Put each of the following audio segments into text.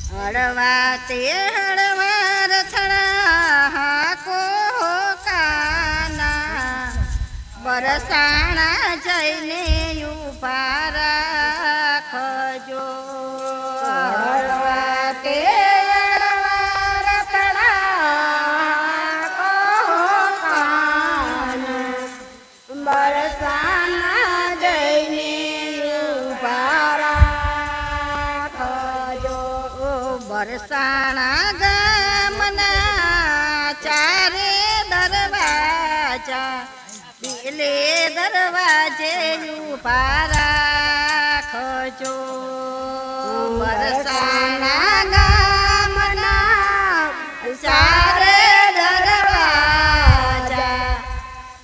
હળવા તે હળવા રથડા હાકો કાના બરસાણા જઈને ઉભા રાખજો. હળવા તે હળવા રથડા કાના બરસાણા જઈને ઉભા રાખજો. બરસાણા ગામના ચારે દરવાજા પેલે દરવાજે ઉભા રાખજો. બરસાણા ગામના ચારે દરવાજા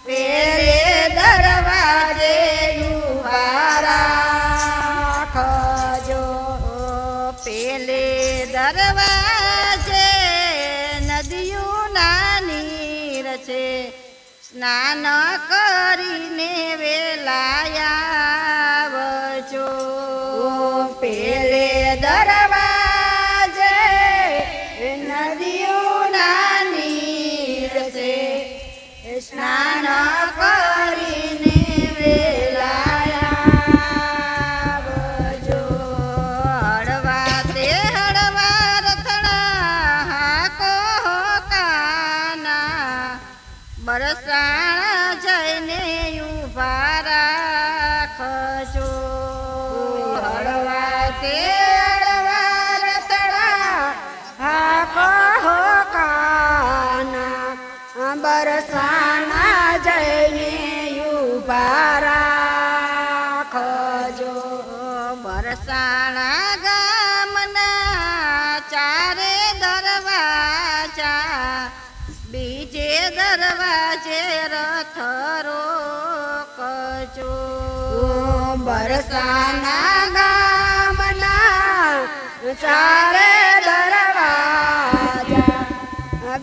પેલે દરવાજે ઉભા રાખજો. પેલે દરવાજે નદીઓના નીર છે, સ્નાન કરીને વેલાયા આવજો. પેલે દરવાજે નદીઓના નીર છે, સ્નાન કરીને વેલાયા આવજો. હળવા તે હળવા રથડા હાકો કાના બરસાણા જઈને ઉભા રાખજો. હળવા તે હળવા રથડા હાકો કાના બરસાણા જઈને ઉભા રાખજો. બરસાણા ગામના ચારે દરવાજા બીજે દરવાજે રથ રોકજો. બરસાના ગામના ચારે દરવાજા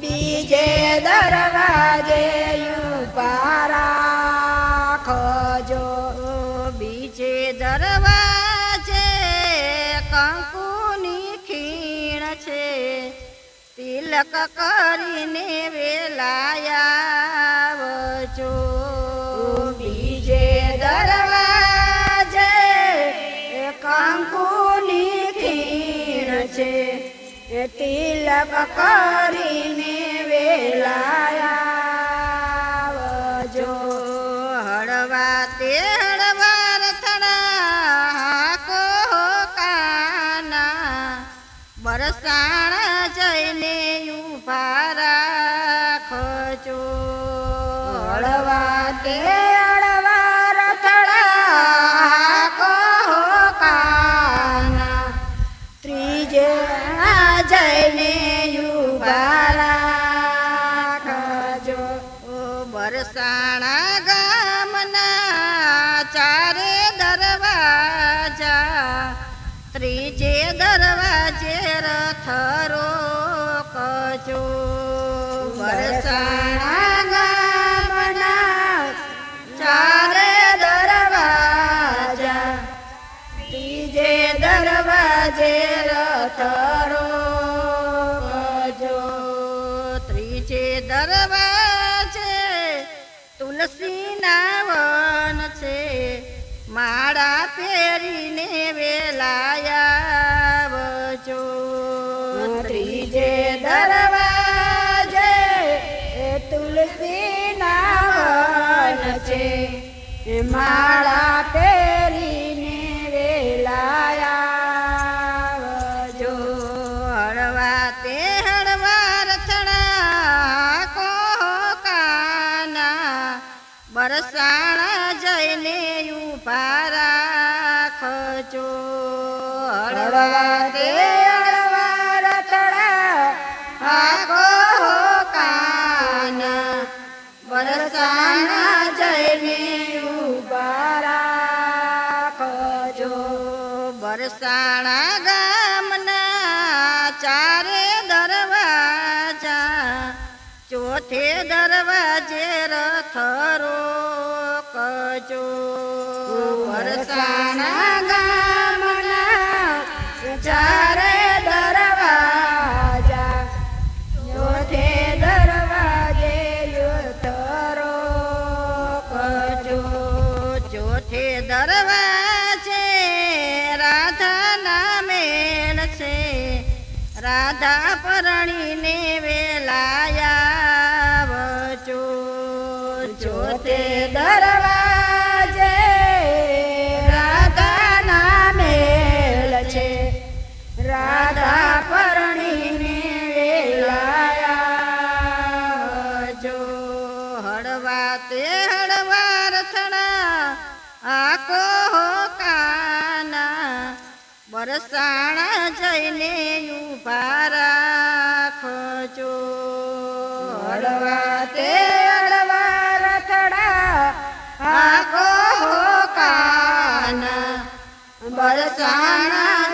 બીજે દરવાજે ઉભા રાખજો. બીજે દરવાજે કંકુની ખીણ છે, તિલક કરીને વેલાયા આવજો. બીજે દરવાજે કંકુની ખીણ છે, તિલક કરીને વેલાયા આવજો. હળવા તે હળવા રથડા હાકો કાના બરસાણા જઈને ઉભા રાખજો. હળવા તે હળવા રથડા હાકો કાના ત્રીજે જઈને ઉભા રાખજો. બરસાણા ગામના ચારે દરવાજા ત્રીજે દરવાજે રથ રોકજો. બરસાણા ગામના ચારે દરવાજા ત્રીજે દરવાજે રથ રોકજો. ત્રીજે દરવાજે તુલસીના વન છે, માળા પહેરીને વેલાયા આવજો. ત્રીજે દરવાજે તુલસીના વન છે, માળા પહેરીને વેલાયા આવજો. હળવા તે હળવા રથડા કો કાના બરસાણા જઈને ઉભા રાખજો. હળવા તે હળવા રથડા હાકો કાના બરસાણા જઈને ઉભા રાખજો. બરસાણા ગામના ચારે દરવાજા ચોથે દરવાજે રથ રોકજો. વરસાણા ગામના ચારે દરવાજા રાધા પરણીને વેલાયા વચો ચોથે દરવાજે રાધાના મેલ છે, રાધા પરણીને વેલાયા જો હળવા તે હળવા રથડા આખો કાના બરસાણા જઈને ઉભા રાખજો હળવા તે હળવા રથડા આખો કાના બરસાણા